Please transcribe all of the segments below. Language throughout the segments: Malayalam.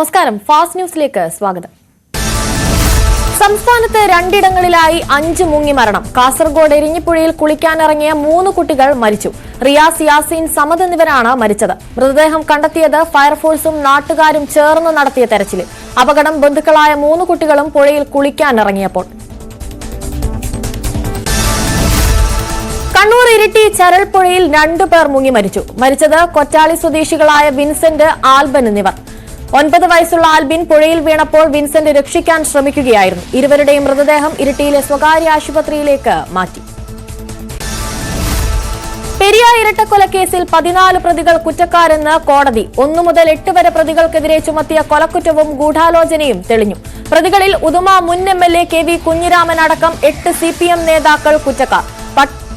നമസ്കാരം, ഫാസ്റ്റ് ന്യൂസിലേക്ക് സ്വാഗതം. സംസ്ഥാനത്ത് രണ്ടിടങ്ങളിലായി 5 മുങ്ങി മരണം. കാസർഗോഡ് എരിഞ്ഞിപ്പുഴയിൽ കുളിക്കാനിറങ്ങിയ 3 കുട്ടികൾ മരിച്ചു. റിയാസ്, യാസീൻ, സമദ് എന്നിവരാണ് മരിച്ചത്. മൃതദേഹം കണ്ടെത്തിയത് ഫയർഫോഴ്സും നാട്ടുകാരും ചേർന്ന് നടത്തിയ തെരച്ചിൽ. അപകടം ബന്ധുക്കളായ 3 കുട്ടികളും പുഴയിൽ കുളിക്കാനിറങ്ങിയപ്പോൾ. കണ്ണൂർ ഇരിട്ടി ചരൽപ്പുഴയിൽ 2 പേർ മുങ്ങി മരിച്ചു. മരിച്ചത് കൊറ്റാളി സ്വദേശികളായ വിൻസെന്റ്, ആൽബൻ എന്നിവർ. 9 വയസ്സുള്ള ആൽബിൻ പുഴയിൽ വീണപ്പോൾ വിൻസെന്റ് രക്ഷിക്കാൻ ശ്രമിക്കുകയായിരുന്നു. ഇരുവരുടെയും മൃതദേഹം ഇരിട്ടിയിലെ സ്വകാര്യ ആശുപത്രിയിലേക്ക് മാറ്റി. പെരിയ ഇരട്ടക്കൊലക്കേസിൽ 14 പ്രതികൾ കുറ്റക്കാരെന്ന് കോടതി. 1 മുതൽ 8 വരെ പ്രതികൾക്കെതിരെ ചുമത്തിയ കൊലക്കുറ്റവും ഗൂഢാലോചനയും തെളിഞ്ഞു. പ്രതികളിൽ ഉദുമ മുൻ MLA KV കുഞ്ഞിരാമൻ അടക്കം 8 CPM നേതാക്കൾ കുറ്റക്കാർ.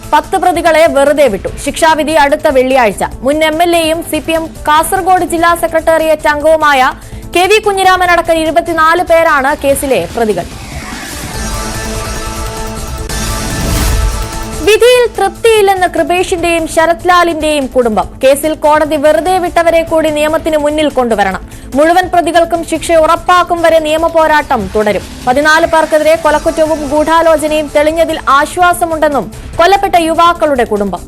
10 പ്രതികളെ വെറുതെ വിട്ടു. ശിക്ഷാവിധി അടുത്ത വെള്ളിയാഴ്ച. മുൻ MLAയും CPM കാസർഗോഡ് ജില്ലാ സെക്രട്ടേറിയറ്റ് അംഗവുമായ KV കുഞ്ഞിരാമൻ അടക്കം 24 പേരാണ് കേസിലെ പ്രതികൾ. വിധിയിൽ തൃപ്തിയില്ലെന്ന് കൃപേഷിന്റെയും ശരത് ലാലിന്റെയും കുടുംബം. കേസിൽ കോടതി വെറുതെ വിട്ടവരെ കൂടി നിയമത്തിന് മുന്നിൽ കൊണ്ടുവരണം. മുഴുവൻ പ്രതികൾക്കും ശിക്ഷ ഉറപ്പാക്കും വരെ നിയമപോരാട്ടം തുടരും. 14 പേർക്കെതിരെ കൊലക്കുറ്റവും ഗൂഢാലോചനയും തെളിഞ്ഞതിൽ ആശ്വാസമുണ്ടെന്നും കൊല്ലപ്പെട്ട യുവാക്കളുടെ കുടുംബം.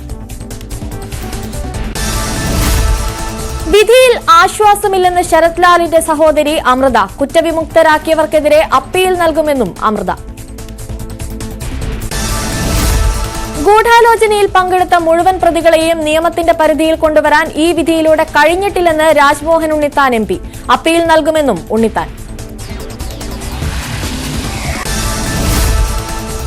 വിധിയിൽ ആശ്വാസമില്ലെന്ന് ശരത് ലാലിന്റെ സഹോദരി അമൃത. കുറ്റവിമുക്തരാക്കിയവർക്കെതിരെ അപ്പീൽ നൽകുമെന്നും അമൃത. ഗൂഢാലോചനയിൽ പങ്കെടുത്ത മുഴുവൻ പ്രതികളെയും നിയമത്തിന്റെ പരിധിയിൽ കൊണ്ടുവരാൻ ഈ വിധിയിലൂടെ കഴിഞ്ഞിട്ടില്ലെന്ന് രാജ്മോഹൻ ഉണ്ണിത്താൻ MP. അപ്പീൽ നൽകുമെന്നും ഉണ്ണിത്താൻ.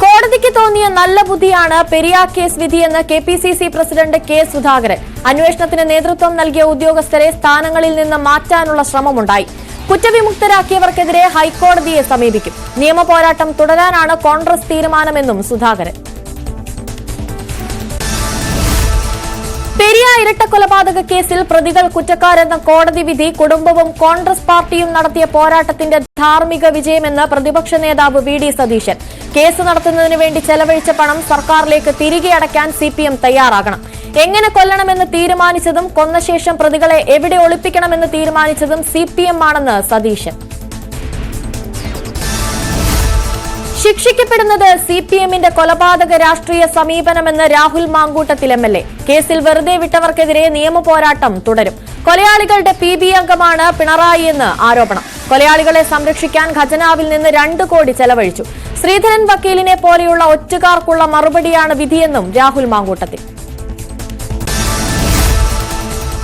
കോടതിക്ക് തോന്നിയ നല്ല ബുദ്ധിയാണ് പെരിയ കേസ് വിധിയെന്ന് KPCC പ്രസിഡന്റ് K സുധാകരൻ. അന്വേഷണത്തിന് നേതൃത്വം നൽകിയ ഉദ്യോഗസ്ഥരെ സ്ഥാനങ്ങളിൽ നിന്ന് മാറ്റാനുള്ള ശ്രമമുണ്ടായി. കുറ്റവിമുക്തരാക്കിയവർക്കെതിരെ ഹൈക്കോടതിയെ സമീപിക്കും. നിയമപോരാട്ടം തുടരാനാണ് കോൺഗ്രസ് തീരുമാനമെന്നും സുധാകരൻ. പെരിയ ഇരട്ടക്കൊലപാതക കേസിൽ പ്രതികൾ കുറ്റക്കാരെന്ന കോടതി വിധി കുടുംബവും കോൺഗ്രസ് പാർട്ടിയും നടത്തിയ പോരാട്ടത്തിന്റെ ധാർമ്മിക വിജയമെന്ന് പ്രതിപക്ഷ നേതാവ് VD സതീശൻ. കേസ് നടത്തുന്നതിന് വേണ്ടി ചെലവഴിച്ച പണം സർക്കാരിലേക്ക് തിരികെ അടയ്ക്കാൻ CPM തയ്യാറാകണം. എങ്ങനെ കൊല്ലണമെന്ന് തീരുമാനിച്ചതും കൊന്ന ശേഷം പ്രതികളെ എവിടെ ഒളിപ്പിക്കണമെന്ന് തീരുമാനിച്ചതും CPM ആണെന്ന് സതീശൻ. ശിക്ഷിക്കപ്പെടുന്നത് CPMന്റെ കൊലപാതക രാഷ്ട്രീയ സമീപനമെന്ന് രാഹുൽ മാങ്കൂട്ടത്തിൽ MLA. കേസിൽ വെറുതെ വിട്ടവർക്കെതിരെ നിയമപോരാട്ടം തുടരും. കൊലയാളികളുടെ PB അംഗമാണ് പിണറായി എന്ന് ആരോപണം. കൊലയാളികളെ സംരക്ഷിക്കാൻ ഖജനാവിൽ നിന്ന് 2 കോടി ചെലവഴിച്ചു. ശ്രീധരൻ വക്കീലിനെ പോലെയുള്ള ഒറ്റുകാർക്കുള്ള മറുപടിയാണ് വിധിയെന്നും രാഹുൽ മാങ്കൂട്ടത്തിൽ.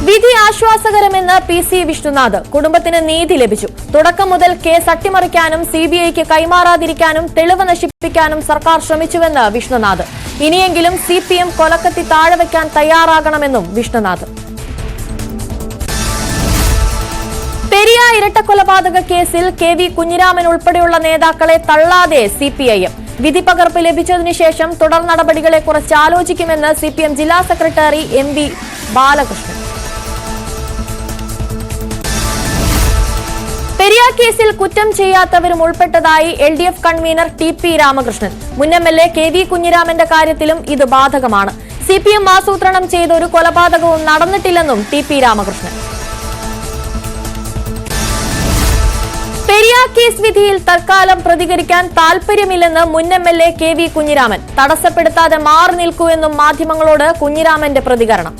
വിധി ആശ്വാസകരമെന്ന് PC വിഷ്ണുനാഥ്. കുടുംബത്തിന് നീതി ലഭിച്ചു. തുടക്കം മുതൽ കേസ് അട്ടിമറിക്കാനും CBIക്ക് കൈമാറാതിരിക്കാനും തെളിവ് നശിപ്പിക്കാനും സർക്കാർ ശ്രമിച്ചുവെന്ന് വിഷ്ണുനാഥ്. ഇനിയെങ്കിലും CPM കൊലക്കത്തി താഴെ വയ്ക്കാൻ തയ്യാറാകണമെന്നും വിഷ്ണുനാഥ്. പെരിയ ഇരട്ടക്കൊലപാതക കേസിൽ KV കുഞ്ഞിരാമൻ ഉൾപ്പെടെയുള്ള നേതാക്കളെ തള്ളാതെ CPIM. വിധി പകർപ്പ് ലഭിച്ചതിനു ശേഷം തുടർ നടപടികളെ കുറിച്ച് ആലോചിക്കുമെന്ന് CPM ജില്ലാ സെക്രട്ടറി MB ബാലകൃഷ്ണൻ. പെരിയ കേസിൽ കുറ്റം ചെയ്യാത്തവരും ഉൾപ്പെട്ടതായി LDF കൺവീനർ TP രാമകൃഷ്ണൻ. മുൻ MLA KV കുഞ്ഞിരാമന്റെ കാര്യത്തിലും ഇത് ബാധകമാണ്. CPM ആസൂത്രണം ചെയ്ത ഒരു കൊലപാതകവും നടന്നിട്ടില്ലെന്നും TP രാമകൃഷ്ണൻ. പെരിയ കേസ് വിധിയിൽ തൽക്കാലം പ്രതികരിക്കാൻ താൽപര്യമില്ലെന്ന് മുൻ MLA KV കുഞ്ഞിരാമൻ. തടസ്സപ്പെടുത്താതെ മാറി നിൽക്കൂവെന്നും മാധ്യമങ്ങളോട് കുഞ്ഞിരാമന്റെ പ്രതികരണം.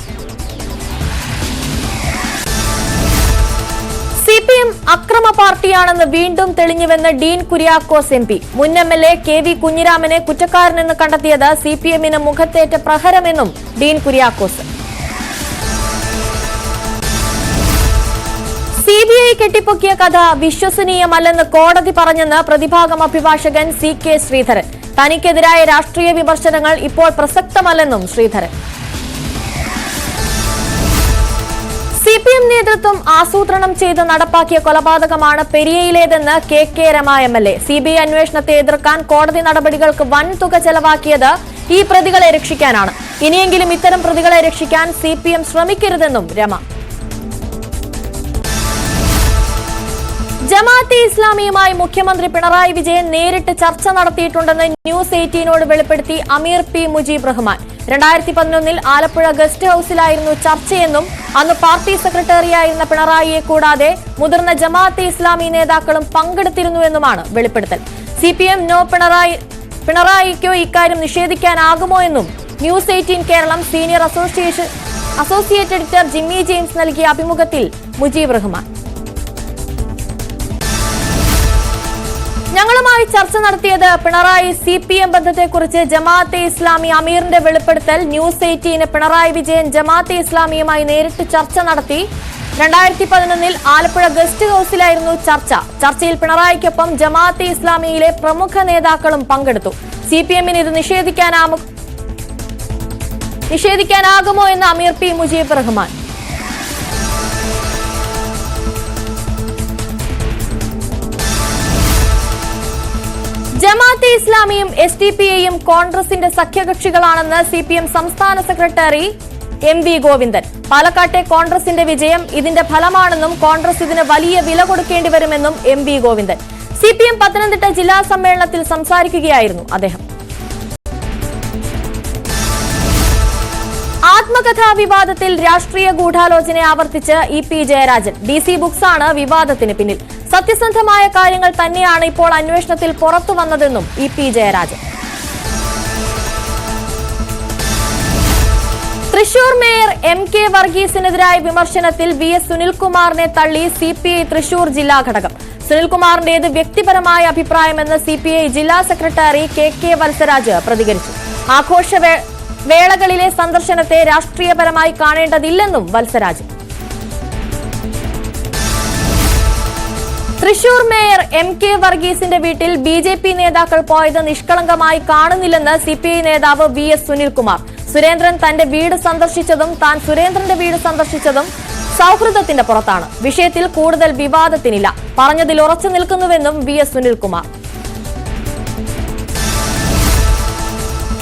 CPM അക്രമ പാർട്ടിയാണെന്ന് വീണ്ടും തെളിഞ്ഞുവെന്ന് ഡീൻ കുര്യാക്കോസ് MP. മുൻ MLA KV കുഞ്ഞിരാമനെ കുറ്റക്കാരനെന്ന് കണ്ടെത്തിയത് CPMന് മുഖത്തേറ്റ പ്രഹരമെന്നും ഡീൻ കുര്യാക്കോസ്. CBI കെട്ടിപ്പൊക്കിയ കഥ വിശ്വസനീയമല്ലെന്ന് കോടതി പറഞ്ഞെന്ന് പ്രതിഭാഗം അഭിഭാഷകൻ CK ശ്രീധരൻ. തനിക്കെതിരായ രാഷ്ട്രീയ വിമർശനങ്ങൾ ഇപ്പോൾ പ്രസക്തമല്ലെന്നും ശ്രീധരൻ. CPM നേതൃത്വം ആസൂത്രണം ചെയ്ത് നടപ്പാക്കിയ കൊലപാതകമാണ് പെരിയയിലേതെന്ന് KK രമ MLA. CBI അന്വേഷണത്തെ എതിർക്കാൻ കോടതി നടപടികൾക്ക് വൻ തുക ചെലവാക്കിയത് ഈ പ്രതികളെ രക്ഷിക്കാനാണ്. ഇനിയെങ്കിലും ഇത്തരം പ്രതികളെ രക്ഷിക്കാൻ CPM ശ്രമിക്കരുതെന്നും രമ. ജമാഅത്തെ ഇസ്ലാമിയുമായി മുഖ്യമന്ത്രി പിണറായി വിജയൻ നേരിട്ട് ചർച്ച നടത്തിയിട്ടുണ്ടെന്ന് ന്യൂസ് 18നോട് വെളിപ്പെടുത്തി അമീർ പി മുജീബ് റഹ്മാൻ. 2011 ആലപ്പുഴ ഗസ്റ്റ് ഹൌസിലായിരുന്നു ചർച്ചയെന്നും അന്ന് പാർട്ടി സെക്രട്ടറിയായിരുന്ന പിണറായിയെ കൂടാതെ മുതിർന്ന ജമാഅത്തെ ഇസ്ലാമി നേതാക്കളും പങ്കെടുത്തിരുന്നുവെന്നുമാണ് വെളിപ്പെടുത്തൽ. CPM നോ പിണറായിക്കോ ഇക്കാര്യം നിഷേധിക്കാനാകുമോ എന്നും news 18 Keralam senior associate editor Jimmy James നൽകിയ അഭിമുഖത്തിൽ മുജീബ് റഹ്മാൻ ഞങ്ങളുമായി ചർച്ച നടത്തിയത് പിണറായി CPM ബന്ധത്തെക്കുറിച്ച് ജമാഅത്തെ ഇസ്ലാമി അമീറിന്റെ വെളിപ്പെടുത്തൽ ന്യൂസ് 18 പിണറായി വിജയൻ ജമാഅത്തെ ഇസ്ലാമിയുമായി നേരിട്ട് ചർച്ച നടത്തി. 2011 ആലപ്പുഴ ഗസ്റ്റ് ഹൌസിലായിരുന്നു ചർച്ച. ചർച്ചയിൽ പിണറായിക്കൊപ്പം ജമാഅത്തെ ഇസ്ലാമിയിലെ പ്രമുഖ നേതാക്കളും പങ്കെടുത്തു. CPMന് ഇത് നിഷേധിക്കാനാകുമോ എന്ന് അമീർ പി മുജീബ് റഹ്മാൻ. ജമാഅത്തെ ഇസ്ലാമിയും SDPIയും കോൺഗ്രസിന്റെ സഖ്യകക്ഷികളാണെന്ന് CPM സംസ്ഥാന സെക്രട്ടറി MV ഗോവിന്ദൻ. പാലക്കാട്ടെ കോൺഗ്രസിന്റെ വിജയം ഇതിന്റെ ഫലമാണെന്നും കോൺഗ്രസ് ഇതിന് വലിയ വില കൊടുക്കേണ്ടി വരുമെന്നും MV ഗോവിന്ദൻ. CPM പത്തനംതിട്ട ജില്ലാ സമ്മേളനത്തിൽ സംസാരിക്കുകയായിരുന്നു അദ്ദേഹം. ആത്മകഥാ വിവാദത്തിൽ രാഷ്ട്രീയ ഗൂഢാലോചന ആവർത്തിച്ച് EP ജയരാജൻ. DC ബുക്സ് ആണ് വിവാദത്തിന് പിന്നിൽ. സത്യസന്ധമായ കാര്യങ്ങൾ തന്നെയാണ് ഇപ്പോൾ അന്വേഷണത്തിൽ പുറത്തു വന്നതെന്നും EP Jayarajan. Thrissur mayor MK വർഗീസിനെതിരായ വിമർശനത്തിൽ VS സുനിൽകുമാറിനെ തള്ളി CPI തൃശൂർ ജില്ലാ ഘടകം. സുനിൽകുമാറിന്റേത് വ്യക്തിപരമായ അഭിപ്രായമെന്ന് CPI ജില്ലാ സെക്രട്ടറി KK വത്സരാജ് പ്രതികരിച്ചു. വേളകളിലെ സന്ദർശനത്തെ രാഷ്ട്രീയപരമായി കാണേണ്ടതില്ലെന്നും വത്സരാജ്. തൃശൂർ മേയർ MK വർഗീസിന്റെ വീട്ടിൽ BJP നേതാക്കൾ പോയത് നിഷ്കളങ്കമായി കാണുന്നില്ലെന്ന് CPI നേതാവ് VS സുനിൽകുമാർ. സുരേന്ദ്രൻ തന്റെ വീട് സന്ദർശിച്ചതും താൻ സുരേന്ദ്രന്റെ വീട് സന്ദർശിച്ചതും സൗഹൃദത്തിന്റെ പുറത്താണ്. വിഷയത്തിൽ കൂടുതൽ വിവാദത്തിനില്ല. പറഞ്ഞതിൽ ഉറച്ചു നിൽക്കുന്നുവെന്നും VS സുനിൽകുമാർ.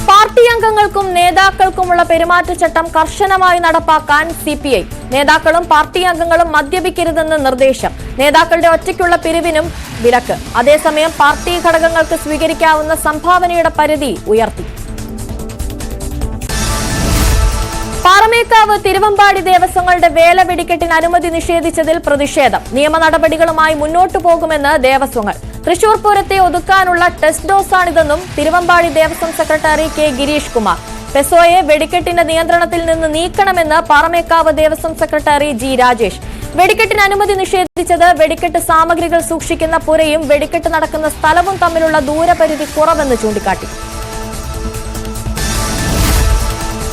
പാർട്ടി അംഗങ്ങൾക്കും നേതാക്കൾക്കുമുള്ള പെരുമാറ്റച്ചട്ടം കർശനമായി നടപ്പാക്കാൻ CPI. നേതാക്കളും പാർട്ടി അംഗങ്ങളും മദ്യപിക്കരുതെന്ന് നിർദ്ദേശം. നേതാക്കളുടെ ഒറ്റയ്ക്കുള്ള പിരിവിനും വിലക്ക്. അതേസമയം പാർട്ടി ഘടകങ്ങൾക്ക് സ്വീകരിക്കാവുന്ന സംഭാവനയുടെ പരിധി ഉയർത്തി. പാറമേക്കാവ് തിരുവമ്പാടി ദേവസ്വങ്ങളുടെ വേല വെടിക്കെട്ടിന് അനുമതി നിഷേധിച്ചതിൽ പ്രതിഷേധം. നിയമ നടപടികളുമായി മുന്നോട്ടു പോകുമെന്ന് ദേവസ്വങ്ങൾ. തൃശൂർ പൂരത്തെ ഒതുക്കാനുള്ള ടെസ്റ്റ് ഡോസാണിതെന്നും തിരുവമ്പാടി ദേവസ്വം സെക്രട്ടറി K ഗിരീഷ് കുമാർ. പെസോയെ വെടിക്കെട്ടിന്റെ നിയന്ത്രണത്തിൽ നിന്ന് നീക്കണമെന്ന് പാറമേക്കാവ് ദേവസ്വം സെക്രട്ടറി G രാജേഷ്. വെടിക്കെട്ടിന് അനുമതി നിഷേധിച്ചത് വെടിക്കെട്ട് സാമഗ്രികൾ സൂക്ഷിക്കുന്ന പുരയും വെടിക്കെട്ട് നടക്കുന്ന സ്ഥലവും തമ്മിലുള്ള ദൂരപരിധി കുറവെന്ന് ചൂണ്ടിക്കാട്ടി.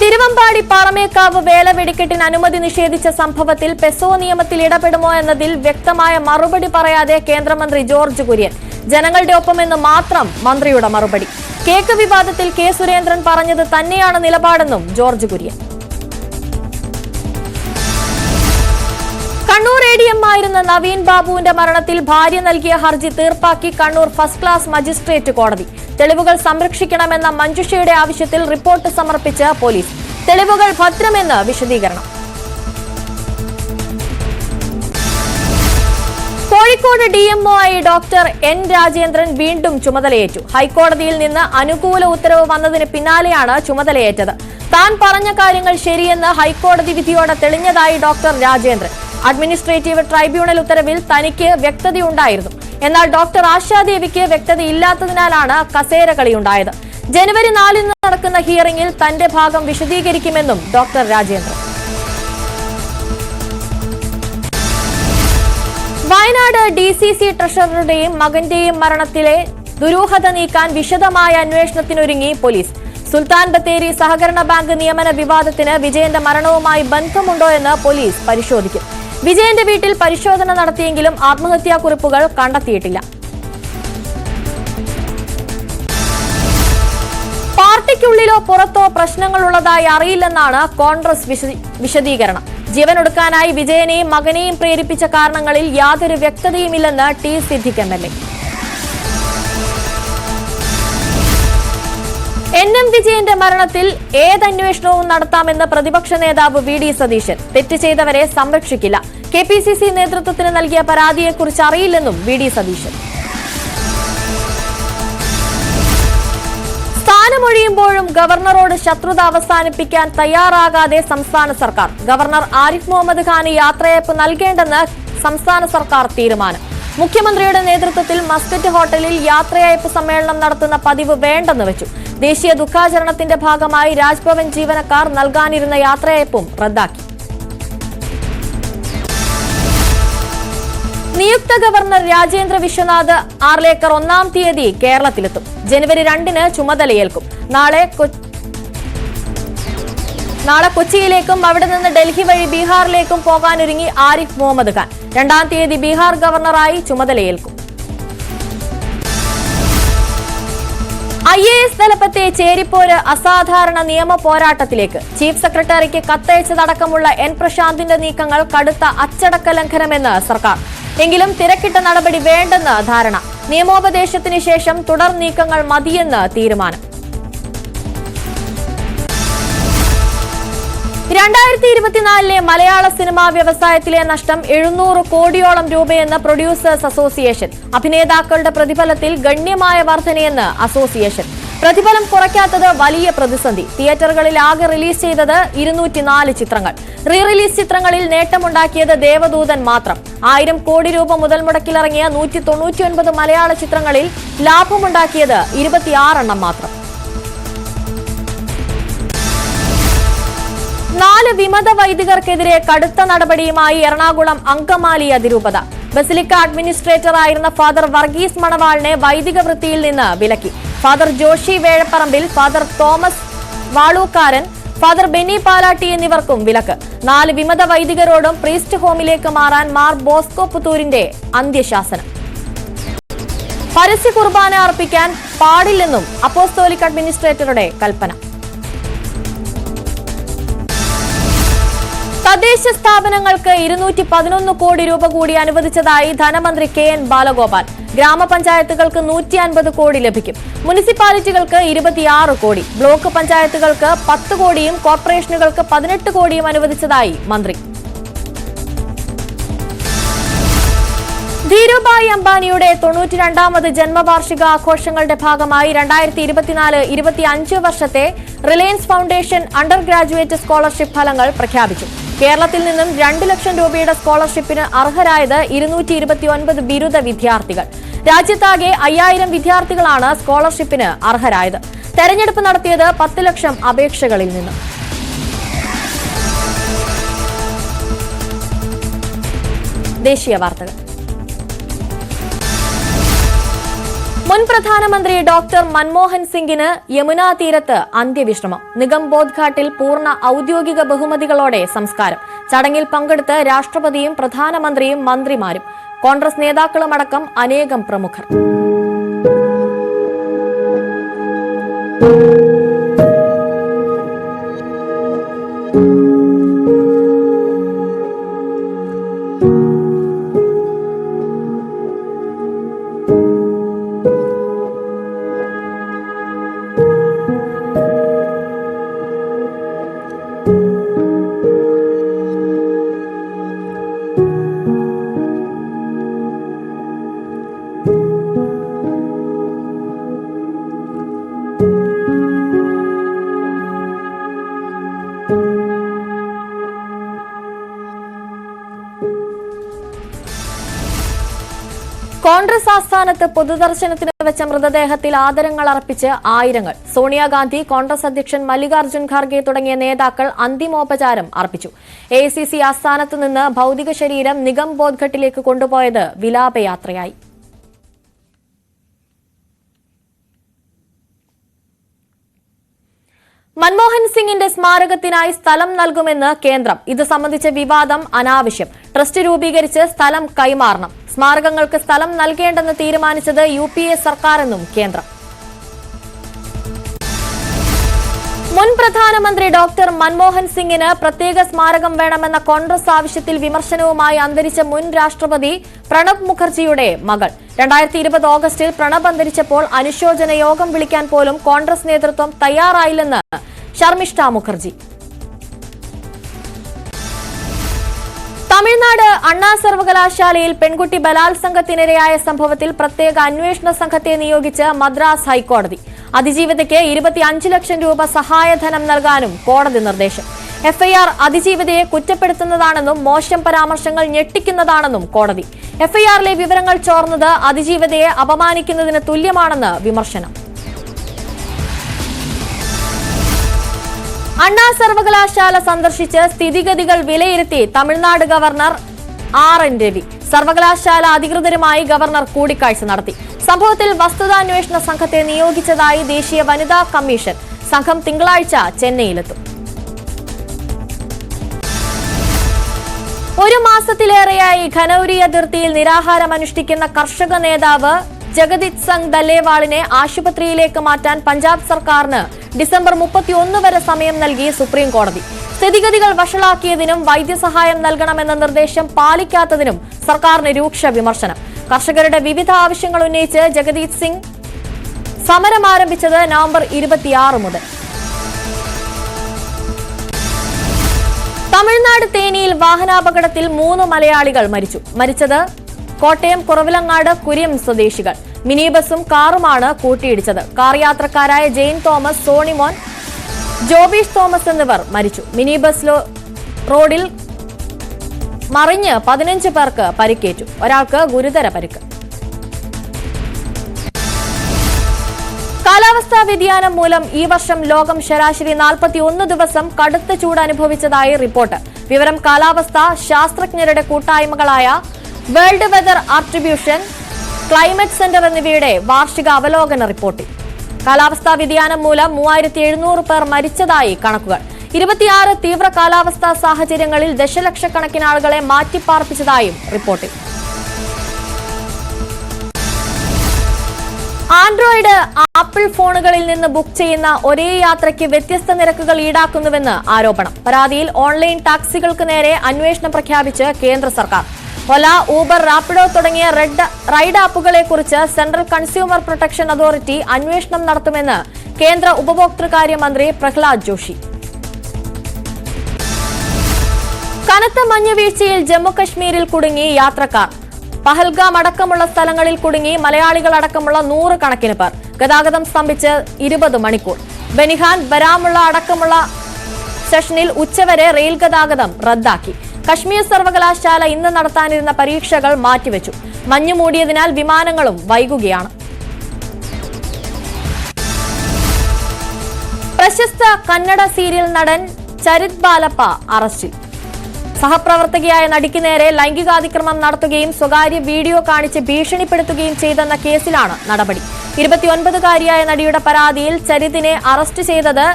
തിരുവമ്പാടി പാറമേക്കാവ് വേല വെടിക്കെട്ടിന് അനുമതി നിഷേധിച്ച സംഭവത്തിൽ പെസോ നിയമത്തിൽ ഇടപെടുമോ എന്നതിൽ വ്യക്തമായ മറുപടി പറയാതെ കേന്ദ്രമന്ത്രി ജോർജ് കുര്യൻ. ജനങ്ങളുടെ ഒപ്പമെന്ന് മാത്രം മന്ത്രിയുടെ മറുപടി. കേക്ക് വിവാദത്തിൽ K സുരേന്ദ്രൻ പറഞ്ഞത് തന്നെയാണ് നിലപാടെന്നും ജോർജ് കുര്യൻ. കണ്ണൂർ ADM ആയിരുന്ന നവീൻ ബാബുവിന്റെ മരണത്തിൽ ഭാര്യ നൽകിയ ഹർജി തീർപ്പാക്കി കണ്ണൂർ ഫസ്റ്റ് ക്ലാസ് മജിസ്ട്രേറ്റ് കോടതി. തെളിവുകൾ സംരക്ഷിക്കണമെന്ന മഞ്ജുഷയുടെ ആവശ്യത്തിൽ റിപ്പോർട്ട് സമർപ്പിച്ച് പോലീസ്. തെളിവുകൾ ഭദ്രമെന്ന് വിശദീകരണം. കോഴിക്കോട് DMO ആയി ഡോക്ടർ N രാജേന്ദ്രൻ വീണ്ടും ചുമതലയേറ്റു. ഹൈക്കോടതിയിൽ നിന്ന് അനുകൂല ഉത്തരവ് വന്നതിന് പിന്നാലെയാണ് ചുമതലയേറ്റത്. താൻ പറഞ്ഞ കാര്യങ്ങൾ ശരിയെന്ന് ഹൈക്കോടതി വിധിയോടെ തെളിഞ്ഞതായി ഡോക്ടർ രാജേന്ദ്രൻ. അഡ്മിനിസ്ട്രേറ്റീവ് ട്രൈബ്യൂണൽ ഉത്തരവിൽ തനിക്ക് വ്യക്തതയുണ്ടായിരുന്നു. എന്നാൽ ഡോക്ടർ ആശാദേവിക്ക് വ്യക്തതയില്ലാത്തതിനാലാണ് കസേരകളിയുണ്ടായത്. ജനുവരി 4 നടക്കുന്ന ഹിയറിംഗിൽ തന്റെ ഭാഗം വിശദീകരിക്കുമെന്നും ഡോക്ടർ രാജേന്ദ്രൻ. വയനാട് DCC ട്രഷററുടെയും മകന്റെയും മരണത്തിലെ ദുരൂഹത നീക്കാൻ വിശദമായ അന്വേഷണത്തിനൊരുങ്ങി പോലീസ്. സുൽത്താൻ ബത്തേരി സഹകരണ ബാങ്ക് നിയമന വിവാദത്തിന് വിജയന്റെ മരണവുമായി ബന്ധമുണ്ടോ എന്ന് പോലീസ് പരിശോധിക്കും. വിജയന്റെ വീട്ടിൽ പരിശോധന നടത്തിയെങ്കിലും ആത്മഹത്യാക്കുറിപ്പുകൾ കണ്ടെത്തിയിട്ടില്ല. പാർട്ടിക്കുള്ളിലോ പുറത്തോ പ്രശ്നങ്ങളുള്ളതായി അറിയില്ലെന്നാണ് കോൺഗ്രസ് വിശദീകരണം. ജീവനൊടുക്കാനായി വിജയനെയും മകനെയും പ്രേരിപ്പിച്ച കാരണങ്ങളിൽ യാതൊരു വ്യക്തതയുമില്ലെന്ന് T സിദ്ദിഖ് MLA. NM വിജയന്റെ മരണത്തിൽ ഏതന്വേഷണവും നടത്താമെന്ന് പ്രതിപക്ഷ നേതാവ് VD സതീശൻ. തെറ്റ് ചെയ്തവരെ സംരക്ഷിക്കില്ല. KPCC നേതൃത്വത്തിന് നൽകിയ പരാതിയെക്കുറിച്ച് അറിയില്ലെന്നും VD സതീശൻ. സ്ഥാനമൊഴിയുമ്പോഴും ഗവർണറോട് ശത്രുത അവസാനിപ്പിക്കാൻ തയ്യാറാകാതെ സംസ്ഥാന സർക്കാർ. ഗവർണർ ആരിഫ് മുഹമ്മദ് ഖാന് യാത്രയയപ്പ് നൽകേണ്ടെന്ന് സംസ്ഥാന സർക്കാർ തീരുമാനം. മുഖ്യമന്ത്രിയുടെ നേതൃത്വത്തിൽ മസ്കറ്റ് ഹോട്ടലിൽ യാത്രയയപ്പ് സമ്മേളനം നടത്തുന്ന പതിവ് വേണ്ടെന്ന് വെച്ചു. ദേശീയ ദുഃഖാചരണത്തിന്റെ ഭാഗമായി രാജ്ഭവൻ ജീവനക്കാർ നൽകാനിരുന്ന യാത്രയയപ്പും റദ്ദാക്കി. നിയുക്ത ഗവർണർ രാജേന്ദ്ര വിശ്വനാഥ് ആർലേക്കർ 1-ാം തീയതി കേരളത്തിലെത്തും. ജനുവരി 2-ന് ചുമതലയേൽക്കും. നാളെ കൊച്ചിയിലേക്കും അവിടെ നിന്ന് ഡൽഹി വഴി ബീഹാറിലേക്കും പോകാനൊരുങ്ങി ആരിഫ് മുഹമ്മദ് ഖാൻ. 2-ാം തീയതി ബീഹാർ ഗവർണറായി ചുമതലയേൽക്കും. IAS തലപ്പത്തെ ചേരിപ്പോര് അസാധാരണ നിയമ പോരാട്ടത്തിലേക്ക്. ചീഫ് സെക്രട്ടറിക്ക് കത്തയച്ചതടക്കമുള്ള N പ്രശാന്തിന്റെ നീക്കങ്ങൾ കടുത്ത അച്ചടക്ക ലംഘനമെന്ന് സർക്കാർ. എങ്കിലും തിരക്കിട്ട നടപടി വേണ്ടെന്ന് ധാരണ. നിയമോപദേശത്തിന് ശേഷം തുടർ നീക്കങ്ങൾ മതിയെന്ന് തീരുമാനം. 2024-ലെ മലയാള സിനിമാ വ്യവസായത്തിലെ നഷ്ടം 700 കോടിയോളം രൂപയെന്ന് പ്രൊഡ്യൂസേഴ്സ് അസോസിയേഷൻ. അഭിനേതാക്കളുടെ പ്രതിഫലത്തിൽ ഗണ്യമായ വർധനയെന്ന് അസോസിയേഷൻ. പ്രതിഫലം കുറയ്ക്കാത്തത് വലിയ പ്രതിസന്ധി. തിയേറ്ററുകളിൽ ആകെ റിലീസ് ചെയ്തത് 204 ചിത്രങ്ങൾ. റീ റിലീസ് ചിത്രങ്ങളിൽ നേട്ടമുണ്ടാക്കിയത് ദേവദൂതൻ മാത്രം. 1000 കോടി രൂപ മുതൽ മുടക്കിലിറങ്ങിയ 199 മലയാള ചിത്രങ്ങളിൽ ലാഭമുണ്ടാക്കിയത് 26 എണ്ണം മാത്രം. 4 വിമത വൈദികർക്കെതിരെ കടുത്ത നടപടിയുമായി എറണാകുളം അങ്കമാലി അതിരൂപത. ബസിലിക്ക അഡ്മിനിസ്ട്രേറ്റർ ആയിരുന്ന ഫാദർ വർഗീസ് മണവാളിനെ വൈദിക വൃത്തിയിൽ നിന്ന് വിലക്കി. Father Joshi Vezhaparambil, father Thomas Valookaran, father Benny Palatty എന്നിവർക്കും വിലക്ക്. 4 വിമത വൈദികരോടും പ്രീസ്റ്റ് ഹോമിലേക്ക് മാറാൻ മാർ ബോസ്കോ പുത്തൂരിന്റെ അന്ത്യശാസനം. പരസ്യ കുർബാന അർപ്പിക്കാൻ പാടില്ലെന്നും അപ്പോസ്തോലിക് അഡ്മിനിസ്ട്രേറ്ററുടെ കൽപ്പന. തദ്ദേശ സ്ഥാപനങ്ങൾക്ക് 211 കോടി രൂപ കൂടി അനുവദിച്ചതായി ധനമന്ത്രി KN ബാലഗോപാൽ. ഗ്രാമപഞ്ചായത്തുകൾക്ക് 150 കോടി ലഭിക്കും. മുനിസിപ്പാലിറ്റികൾക്ക് 26 കോടി. ബ്ലോക്ക് പഞ്ചായത്തുകൾക്ക് 10 കോടിയും കോർപ്പറേഷനുകൾക്ക് 18 കോടിയും അനുവദിച്ചതായി മന്ത്രി. ധീരുഭായ് അംബാനിയുടെ 92ാമത് ജന്മവാർഷിക ആഘോഷങ്ങളുടെ ഭാഗമായി 2024-25 വർഷത്തെ Reliance foundation under graduate scholarship ഫലങ്ങൾ പ്രഖ്യാപിച്ചു. കേരളത്തിൽ നിന്നും 2 ലക്ഷം രൂപയുടെ സ്കോളർഷിപ്പിന് അർഹരായത് 229 ബിരുദ വിദ്യാർത്ഥികൾ. രാജ്യത്താകെ 5000 വിദ്യാർത്ഥികളാണ് സ്കോളർഷിപ്പിന് അർഹരായത്. തെരഞ്ഞെടുപ്പ് നടത്തിയത് 10 ലക്ഷം അപേക്ഷകളിൽ നിന്ന്. ദേശീയ വാർത്തകൾ. മുൻ പ്രധാനമന്ത്രി ഡോക്ടർ മൻമോഹൻ സിംഗിന് യമുനാ തീരത്ത് അന്ത്യവിശ്രമം. നിഗംബോധ് ഘാട്ടിൽ പൂർണ്ണ ഔദ്യോഗിക ബഹുമതികളോടെ സംസ്കാരം. ചടങ്ങിൽ പങ്കെടുത്ത് രാഷ്ട്രപതിയും പ്രധാനമന്ത്രിയും മന്ത്രിമാരും കോൺഗ്രസ് നേതാക്കളുമടക്കം അനേകം പ്രമുഖർ. കോൺഗ്രസ് ആസ്ഥാനത്ത് പൊതുദർശനത്തിന് വെച്ച മൃതദേഹത്തിൽ ആദരങ്ങൾ അർപ്പിച്ച് ആയിരങ്ങൾ. സോണിയാഗാന്ധി, കോൺഗ്രസ് അധ്യക്ഷൻ മല്ലികാർജ്ജുൻ ഖാർഗെ തുടങ്ങിയ നേതാക്കൾ അന്തിമോപചാരം അർപ്പിച്ചു. AICC ആസ്ഥാനത്ത് നിന്ന് ഭൌതിക ശരീരം നിഗംബോധ് ഘട്ടിലേക്ക് കൊണ്ടുപോയത് വിലാപയാത്രയായി. മൻമോഹൻ സിംഗിന്റെ സ്മാരകത്തിനായി സ്ഥലം നൽകുമെന്ന് കേന്ദ്രം. ഇത് സംബന്ധിച്ച വിവാദം അനാവശ്യം. ട്രസ്റ്റ് രൂപീകരിച്ച് സ്ഥലം കൈമാറണം. സ്മാരകങ്ങൾക്ക് സ്ഥലം നൽകേണ്ടെന്ന് തീരുമാനിച്ചത് UPA സർക്കാരെന്നും കേന്ദ്രം. മുൻ പ്രധാനമന്ത്രി ഡോക്ടർ മൻമോഹൻ സിംഗിന് പ്രത്യേക സ്മാരകം വേണമെന്ന കോൺഗ്രസ് ആവശ്യത്തിൽ വിമർശനവുമായി അന്തരിച്ച മുൻ രാഷ്ട്രപതി പ്രണബ് മുഖർജിയുടെ മകൾ. 2020 ഓഗസ്റ്റിൽ പ്രണബ് അന്തരിച്ചപ്പോൾ അനുശോചന യോഗം വിളിക്കാൻ പോലും കോൺഗ്രസ് നേതൃത്വം തയ്യാറായില്ലെന്ന് ശർമിഷ്ഠ മുഖർജി. തമിഴ്നാട് അണ്ണാ സർവകലാശാലയിൽ പെൺകുട്ടി ബലാത്സംഗത്തിനിരയായ സംഭവത്തിൽ പ്രത്യേക അന്വേഷണ സംഘത്തെ നിയോഗിച്ച് മദ്രാസ് ഹൈക്കോടതി. അതിജീവിതയ്ക്ക് 25 ലക്ഷം രൂപ സഹായധനം നൽകാനും കോടതി നിർദ്ദേശം. എഫ്ഐആർ അതിജീവിതയെ കുറ്റപ്പെടുത്തുന്നതാണെന്നും മോശം പരാമർശങ്ങൾ ഞെട്ടിക്കുന്നതാണെന്നും കോടതി. എഫ്ഐആറിലെ വിവരങ്ങൾ ചോർന്നത് അതിജീവിതയെ അപമാനിക്കുന്നതിന് തുല്യമാണെന്ന് വിമർശനം. അണ്ണാ സർവകലാശാല സന്ദർശിച്ച് സ്ഥിതിഗതികൾ വിലയിരുത്തി തമിഴ്നാട് ഗവർണർ RN രവി. സർവകലാശാല അധികൃതരുമായി ഗവർണർ കൂടിക്കാഴ്ച നടത്തി. സംഭവത്തിൽ വസ്തുതാന്വേഷണ സംഘത്തെ നിയോഗിച്ചതായി ദേശീയ വനിതാ കമ്മീഷൻ. സംഘം തിങ്കളാഴ്ച ചെന്നൈയിലെത്തും. ഒരു മാസത്തിലേറെയായി ഖനൌരി അതിർത്തിയിൽ നിരാഹാരമനുഷ്ഠിക്കുന്ന കർഷക നേതാവ് ജഗദീത് സിംഗ് ദല്ലേവാളിനെ ആശുപത്രിയിലേക്ക് മാറ്റാൻ പഞ്ചാബ് സർക്കാരിന് ഡിസംബർ 31 വരെ സമയം നൽകി സുപ്രീം കോടതി. സ്ഥിതിഗതികൾ വഷളാക്കിയതിനും വൈദ്യസഹായം നൽകണമെന്ന നിർദ്ദേശം പാലിക്കാത്തതിനും സർക്കാരിന് രൂക്ഷ വിമർശനം. കർഷകരുടെ വിവിധ ആവശ്യങ്ങൾ ഉന്നയിച്ച് ജഗദീത് സിംഗ് സമരം ആരംഭിച്ചത് നവംബർ 26 മുതൽ. തമിഴ്നാട് തേനിയിൽ വാഹനാപകടത്തിൽ 3 മലയാളികൾ മരിച്ചത് കോട്ടയം കുറവിലങ്ങാട് കുര്യം സ്വദേശികൾ. മിനി ബസും കാറുമാണ് കൂട്ടിയിടിച്ചത്. കാർ യാത്രക്കാരായ ജെയിൻ തോമസ്, സോണിമോൻ, ജോബീഷ് തോമസ് എന്നിവർ മരിച്ചു. മിനി ബസ് റോഡിൽ മറിഞ്ഞ് 15 പേർക്ക് പരിക്കേറ്റു. ഒരാൾക്ക് ഗുരുതര പരിക്ക്. കാലാവസ്ഥാ വ്യതിയാനം മൂലം ഈ വർഷം ലോകം ശരാശരി 41 ദിവസം കടുത്ത ചൂട് അനുഭവിച്ചതായി റിപ്പോർട്ട്. വിവരം കാലാവസ്ഥാ ശാസ്ത്രജ്ഞരുടെ കൂട്ടായ്മകളായ world weather attribution, climate centre എന്നിവയുടെ വാർഷിക അവലോകന റിപ്പോർട്ടിൽ കാലാവസ്ഥാ വ്യതിയാനം മൂലം 3700 പേർ മരിച്ചതായി കണക്കുകൾ. 26 തീവ്ര കാലാവസ്ഥാ സാഹചര്യങ്ങളിൽ ദശലക്ഷക്കണക്കിന് ആളുകളെ മാറ്റിപ്പാർപ്പിച്ചതായും റിപ്പോർട്ടിൽ. ആൻഡ്രോയിഡ്, ആപ്പിൾ ഫോണുകളിൽ നിന്ന് ബുക്ക് ചെയ്യുന്ന ഒരേ യാത്രയ്ക്ക് വ്യത്യസ്ത നിരക്കുകൾ ഈടാക്കുന്നുവെന്ന് ആരോപണം. പരാതിയിൽ ഓൺലൈൻ ടാക്സികൾക്ക് നേരെ അന്വേഷണം പ്രഖ്യാപിച്ച് കേന്ദ്ര സർക്കാർ. ഒല, ഊബർ, റാപ്പിഡോ തുടങ്ങിയ റൈഡ് ആപ്പുകളെ കുറിച്ച് സെൻട്രൽ കൺസ്യൂമർ പ്രൊട്ടക്ഷൻ അതോറിറ്റി അന്വേഷണം നടത്തുമെന്ന് കേന്ദ്ര ഉപഭോക്തൃകാര്യ മന്ത്രി പ്രഹ്ലാദ് ജോഷി. കനത്ത മഞ്ഞുവീഴ്ചയിൽ ജമ്മുകശ്മീരിൽ കുടുങ്ങി യാത്രക്കാർ. പഹൽഗാം അടക്കമുള്ള സ്ഥലങ്ങളിൽ കുടുങ്ങി മലയാളികളടക്കമുള്ള 100 കണക്കിന് പേർ. ഗതാഗതം സ്തംഭിച്ച് 20 മണിക്കൂർ. ബനിഹാൻ, ബരാമുള്ള അടക്കമുള്ള സെഷനിൽ ഉച്ചവരെ റെയിൽ ഗതാഗതം റദ്ദാക്കി. കശ്മീർ സർവകലാശാല ഇന്ന് നടത്താനിരുന്ന പരീക്ഷകൾ മാറ്റിവെച്ചു. മഞ്ഞു മൂടിയതിനാൽ വിമാനങ്ങളും വൈകുകയാണ്. പ്രശസ്ത കന്നഡ സീരിയൽ നടൻ ചരിത് ബാലപ്പ അറസ്റ്റിൽ. സഹപ്രവർത്തകയായ നടിക്ക് നേരെ ലൈംഗികാതിക്രമം നടത്തുകയും സ്വകാര്യ വീഡിയോ കാണിച്ച് ഭീഷണിപ്പെടുത്തുകയും ചെയ്തെന്ന കേസിലാണ് നടപടി. 29-കാരിയായ നടിയുടെ പരാതിയിൽ ചരിതിനെ അറസ്റ്റ് ചെയ്തത്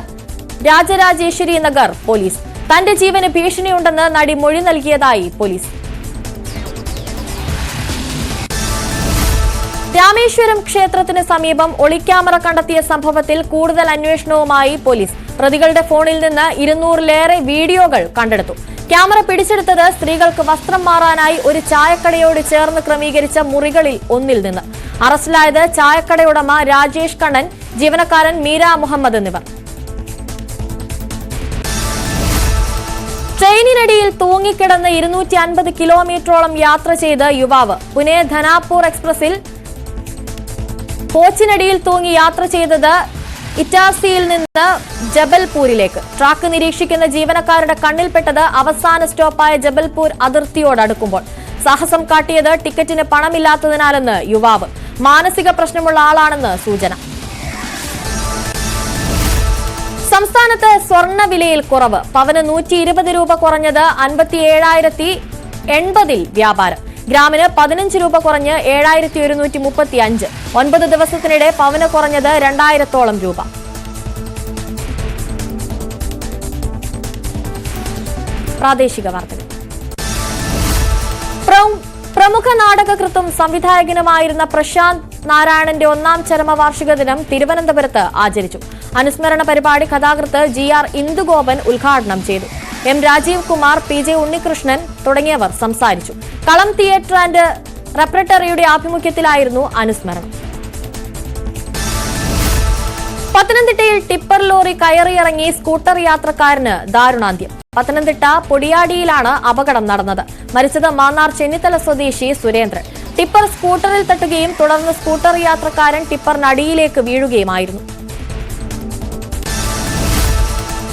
രാജരാജേശ്വരി നഗർ പോലീസ്. തന്റെ ജീവന് ഭീഷണിയുണ്ടെന്ന് നടി മൊഴി നൽകിയതായി പോലീസ്. രാമേശ്വരം ക്ഷേത്രത്തിന് സമീപം ഒളിക്യാമറ കണ്ടെത്തിയ സംഭവത്തിൽ കൂടുതൽ അന്വേഷണവുമായി പോലീസ്. പ്രതികളുടെ ഫോണിൽ നിന്ന് 200-ലേറെ വീഡിയോകൾ കണ്ടെടുത്തു. ക്യാമറ പിടിച്ചെടുത്തത് സ്ത്രീകൾക്ക് വസ്ത്രം മാറാനായി ഒരു ചായക്കടയോട് ചേർന്ന് ക്രമീകരിച്ച മുറികളിൽ ഒന്നിൽ നിന്ന്. അറസ്റ്റിലായത് ചായക്കടയുടമ രാജേഷ് കണ്ണൻ, ജീവനക്കാരൻ മീര മുഹമ്മദ് എന്നിവർ. ട്രെയിനിനടിയിൽ തൂങ്ങിക്കിടന്ന് 250 കിലോമീറ്ററോളം യാത്ര ചെയ്ത് യുവാവ്. പുനെ ധനാപൂർ എക്സ്പ്രസിൽ കോച്ചിനടിയിൽ തൂങ്ങി യാത്ര ചെയ്തത് ഇറ്റാസിയിൽ നിന്ന് ജബൽപൂരിലേക്ക്. ട്രാക്ക് നിരീക്ഷിക്കുന്ന ജീവനക്കാരുടെ കണ്ണിൽപ്പെട്ടത് അവസാന സ്റ്റോപ്പായ ജബൽപൂർ അതിർത്തിയോടടുക്കുമ്പോൾ. സാഹസം കാട്ടിയത് ടിക്കറ്റിന് പണമില്ലാത്തതിനാലെന്ന് യുവാവ്. മാനസിക പ്രശ്നമുള്ള ആളാണെന്ന് സൂചന. സംസ്ഥാനത്ത് സ്വർണ്ണവിലയിൽ കുറവ്. പവന് 120 രൂപ കുറഞ്ഞത് 57,080 വ്യാപാരം. ഗ്രാമിന് 15 രൂപ കുറഞ്ഞ് 7,135. 9 ദിവസത്തിനിടെ പവന് കുറഞ്ഞത് 2000-ഓളം രൂപ. പ്രാദേശിക വാർത്തകൾ. പ്രമുഖ നാടകകൃത്തും സംവിധായകനുമായിരുന്ന പ്രശാന്ത് നാരായണന്റെ 1ാം ചരമവാർഷിക ദിനം തിരുവനന്തപുരത്ത് ആചരിച്ചു. അനുസ്മരണ പരിപാടി കഥാകൃത്ത് GR ഇന്ദുഗോപൻ ഉദ്ഘാടനം ചെയ്തു. M രാജീവ് കുമാർ, PJ ഉണ്ണികൃഷ്ണൻ തുടങ്ങിയവർ സംസാരിച്ചു. കളം തിയേറ്റർ ആൻഡ് റെപ്പറട്ടറിയുടെ ആഭിമുഖ്യത്തിലായിരുന്നു അനുസ്മരണം. പത്തനംതിട്ടയിൽ ടിപ്പർ ലോറി കയറിയിറങ്ങി സ്കൂട്ടർ യാത്രക്കാരന് ദാരുണാന്ത്യം. പത്തനംതിട്ട പൊടിയാടിയിലാണ് അപകടം നടന്നത്. മരിച്ചത് മാന്നാർ ചെന്നിത്തല സ്വദേശി സുരേന്ദ്രൻ. ടിപ്പർ സ്കൂട്ടറിൽ തട്ടുകയും തുടർന്ന് സ്കൂട്ടർ യാത്രക്കാരൻ ടിപ്പറിനടിയിലേക്ക് വീഴുകയുമായിരുന്നു.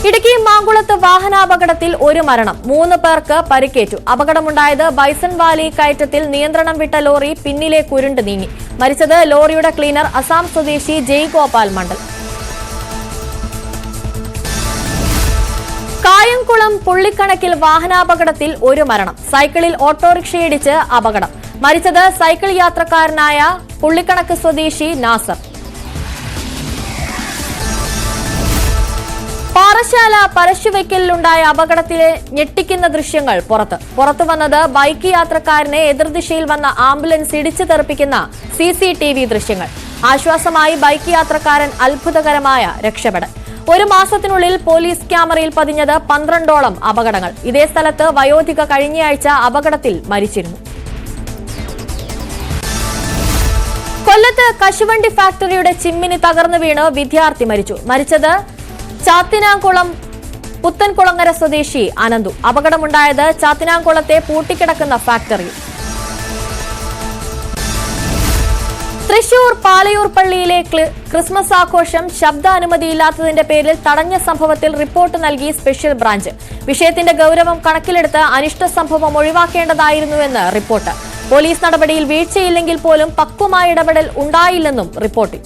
ഇടുക്കി മാങ്കുളത്ത് വാഹനാപകടത്തിൽ ഒരു മരണം, 3 പേർക്ക് പരിക്കേറ്റു. അപകടമുണ്ടായത് ബൈസൺ വാലി കയറ്റത്തിൽ നിയന്ത്രണം വിട്ട ലോറി പിന്നിലേക്ക് ഉരുണ്ട് നീങ്ങി. മരിച്ചത് ലോറിയുടെ ക്ലീനർ അസാം സ്വദേശി ജയ്ഗോപാൽ മണ്ഡൽ. കായംകുളം പുള്ളിക്കണക്കിൽ വാഹനാപകടത്തിൽ ഒരു മരണം, സൈക്കിളിൽ ഓട്ടോറിക്ഷയിടിച്ച് അപകടം. മരിച്ചത് സൈക്കിൾ യാത്രക്കാരനായ പുള്ളിക്കണക്ക് സ്വദേശി നാസർ. പാറശാല പരശുവയ്ക്കലിലുണ്ടായ അപകടത്തിലെ ഞെട്ടിക്കുന്ന ദൃശ്യങ്ങൾ പുറത്തുവന്നത് ബൈക്ക് യാത്രക്കാരനെ എതിർദിശയിൽ വന്ന ആംബുലൻസ് ഇടിച്ചു തെറിപ്പിക്കുന്ന CCTV ദൃശ്യങ്ങൾ. ആശ്വാസമായി ബൈക്ക് യാത്രക്കാരൻ അത്ഭുതകരമായ രക്ഷപ്പെടൽ. 1 മാസത്തിനുള്ളിൽ പോലീസ് ക്യാമറയിൽ പതിഞ്ഞത് 12ഓളം അപകടങ്ങൾ. ഇതേ സ്ഥലത്ത് വയോധിക കഴിഞ്ഞയാഴ്ച അപകടത്തിൽ മരിച്ചിരുന്നു. കൊല്ലത്ത് കശുവണ്ടി ഫാക്ടറിയുടെ ചിമ്മിനി തകർന്നു വീണ് വിദ്യാർത്ഥി മരിച്ചു. മരിച്ചത് ചാത്തിനാംകുളം പുത്തൻകുളങ്ങര സ്വദേശി അനന്തു. അപകടമുണ്ടായത് ചാത്തിനാംകുളത്തെ പൂട്ടിക്കിടക്കുന്ന ഫാക്ടറിയിൽ. തൃശൂർ പാലയൂർ പള്ളിയിലെ ക്രിസ്മസ് ആഘോഷം ശബ്ദാനുമതിയില്ലാത്തതിന്റെ പേരിൽ തടഞ്ഞ സംഭവത്തിൽ റിപ്പോർട്ട് നൽകി സ്പെഷ്യൽ ബ്രാഞ്ച്. വിഷയത്തിന്റെ ഗൌരവം കണക്കിലെടുത്ത് അനിഷ്ട സംഭവം ഒഴിവാക്കേണ്ടതായിരുന്നുവെന്ന് റിപ്പോർട്ട്. പോലീസ് നടപടിയിൽ വീഴ്ചയില്ലെങ്കിൽ പോലും പക്വമായ ഇടപെടൽ ഉണ്ടായില്ലെന്നും റിപ്പോർട്ടിൽ.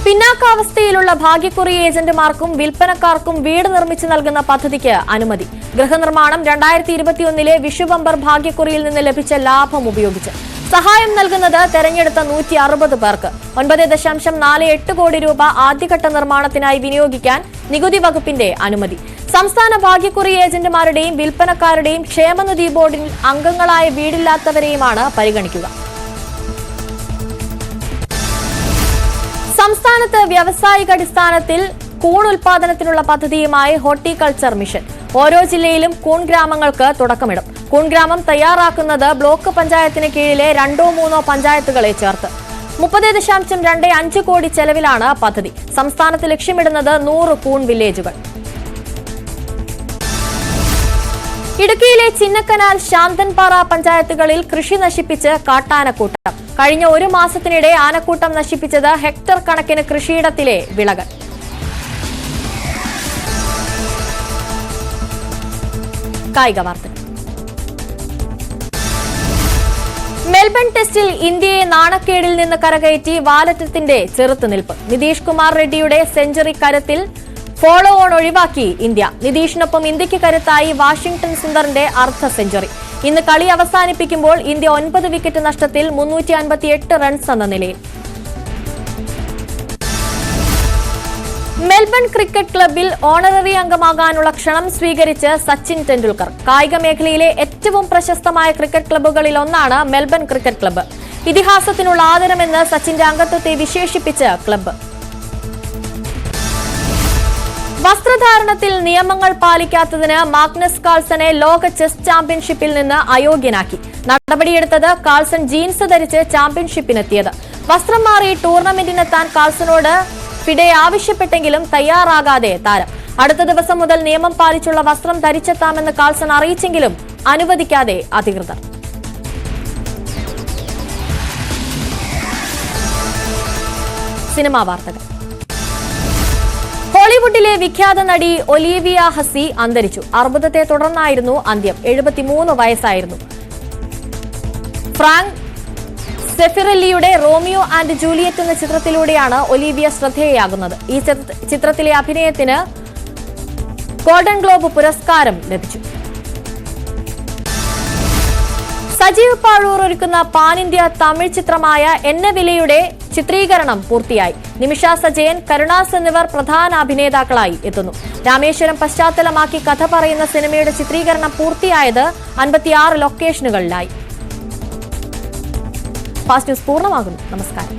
പിന്നാക്കാവസ്ഥയിലുള്ള ഭാഗ്യക്കുറി ഏജന്റുമാർക്കും വിൽപ്പനക്കാർക്കും വീട് നിർമ്മിച്ചു നൽകുന്ന പദ്ധതിക്ക് അനുമതി. ഗൃഹനിർമ്മാണം 2021 വിഷു ബമ്പർ ഭാഗ്യക്കുറിയിൽ നിന്ന് ലഭിച്ച ലാഭം ഉപയോഗിച്ച് സഹായം നൽകുന്നത് തെരഞ്ഞെടുത്ത 160 പേർക്ക് 9.48 കോടി രൂപ ആദ്യഘട്ട നിർമ്മാണത്തിനായി വിനിയോഗിക്കാൻ നികുതി വകുപ്പിന്റെ അനുമതി. സംസ്ഥാന ഭാഗ്യക്കുറി ഏജന്റുമാരുടെയും വിൽപ്പനക്കാരുടെയും ക്ഷേമനിധി ബോർഡിൽ അംഗങ്ങളായ വീടില്ലാത്തവരെയുമാണ് പരിഗണിക്കുക. സംസ്ഥാനത്ത് വ്യാവസായികാടിസ്ഥാനത്തിൽ കൂൺ ഉൽപാദനത്തിനുള്ള പദ്ധതിയുമായി ഹോർട്ടിക്കൾച്ചർ മിഷൻ. ഓരോ ജില്ലയിലും കൂൺ ഗ്രാമങ്ങൾക്ക് തുടക്കമിടും. കൂൺ ഗ്രാമം തയ്യാറാക്കുന്നത് ബ്ലോക്ക് പഞ്ചായത്തിന് കീഴിലെ 2-3 പഞ്ചായത്തുകളെ ചേർത്ത് 30.25 കോടി ചെലവിലാണ് പദ്ധതി. സംസ്ഥാനത്ത് ലക്ഷ്യമിടുന്നത് 100 കൂൺ വില്ലേജുകൾ. ഇടുക്കിയിലെ ചിന്നക്കനാൽ ശാന്തൻപാറ പഞ്ചായത്തുകളിൽ കൃഷി നശിപ്പിച്ച് കാട്ടാനക്കൂട്ടം. കഴിഞ്ഞ 1 മാസത്തിനിടെ ആനക്കൂട്ടം നശിപ്പിച്ചത് ഹെക്ടർ കണക്കിന് കൃഷിയിടത്തിലെ വിളകൾ. കായിക വാർത്തകൾ. മെൽബൺ ടെസ്റ്റിൽ ഇന്ത്യയെ നാണക്കേടിൽ നിന്ന് കരകയറ്റി വാലറ്റത്തിന്റെ ചെറുത്തുനിൽപ്പ്. നിതീഷ് കുമാർ റെഡ്ഡിയുടെ സെഞ്ചുറി കരുത്തിൽ ഫോളോ ഓൺ ഒഴിവാക്കി ഇന്ത്യ. നിതീഷിനൊപ്പം ഇന്ത്യക്ക് കരുത്തായി വാഷിംഗ്ടൺ സുന്ദറിന്റെ അർദ്ധ സെഞ്ചുറി. ഇന്ന് കളി അവസാനിപ്പിക്കുമ്പോൾ ഇന്ത്യ 9 വിക്കറ്റ് നഷ്ടത്തിൽ 358 റൺസ് എന്ന നിലയിൽ. മെൽബൺ ക്രിക്കറ്റ് ക്ലബിൽ ഓണററി അംഗമാകാനുള്ള ക്ഷണം സ്വീകരിച്ച് സച്ചിൻ ടെണ്ടുൽക്കർ. കായിക മേഖലയിലെ ഏറ്റവും പ്രശസ്തമായ ക്രിക്കറ്റ് ക്ലബ്ബുകളിൽ ഒന്നാണ് മെൽബൺ ക്രിക്കറ്റ് ക്ലബ്ബ്. ഇതിഹാസത്തിനുള്ള ആദരമെന്ന് സച്ചിന്റെ അംഗത്വത്തെ വിശേഷിപ്പിച്ച് ക്ലബ്ബ്. വസ്ത്രധാരണത്തിൽ നിയമങ്ങൾ പാലിക്കാത്തതിന് മാഗ്നസ് കാൾസനെ ലോക ചെസ് ചാമ്പ്യൻഷിപ്പിൽ നിന്ന് അയോഗ്യനാക്കി. നടപടിയെടുത്തത് കാൾസൺ ജീൻസ് ധരിച്ച് ചാമ്പ്യൻഷിപ്പിനെത്തിയത്. വസ്ത്രം മാറി ടൂർണമെന്റിനെത്താൻ കാൾസനോട് ഫിഡെ ആവശ്യപ്പെട്ടെങ്കിലും തയ്യാറാകാതെ താരം. അടുത്ത ദിവസം മുതൽ നിയമം പാലിച്ചുള്ള വസ്ത്രം ധരിച്ചെത്താമെന്ന് കാൾസൺ അറിയിച്ചെങ്കിലും അനുവദിക്കാതെ അധികൃതർ. സിനിമാ വാർത്തകൾ. ഹോളിവുഡിലെ വിഖ്യാത നടി ഒലീവിയ ഹസി അന്തരിച്ചു. അർബുദത്തെ തുടർന്നായിരുന്നു അന്ത്യം. 73 വയസ്സായിരുന്നു. ഫ്രാങ്ക് സെഫിറെല്ലിയുടെ റോമിയോ ആൻഡ് ജൂലിയറ്റ് എന്ന ചിത്രത്തിലൂടെയാണ് ഒലീവിയ ശ്രദ്ധേയയാകുന്നത്. ഈ ചിത്രത്തിലെ അഭിനയത്തിന് ഗോൾഡൻ ഗ്ലോബ് പുരസ്കാരം ലഭിച്ചു. സജീവ് പാഴൂർ ഒരുക്കുന്ന പാൻ ഇന്ത്യ തമിഴ് ചിത്രമായ എന്നവിലയുടെ ചിത്രീകരണം പൂർത്തിയായി. നിമിഷ സജയൻ, കരുണാസ് എന്നിവർ പ്രധാന അഭിനേതാക്കളായി എത്തുന്നു. രാമേശ്വരം പശ്ചാത്തലമാക്കി കഥ പറയുന്ന സിനിമയുടെ ചിത്രീകരണം പൂർത്തിയായത് 56 ലൊക്കേഷനുകളിലായി. ഫാസ്റ്റ് ന്യൂസ് പൂർണ്ണമാകുന്നു. നമസ്കാരം.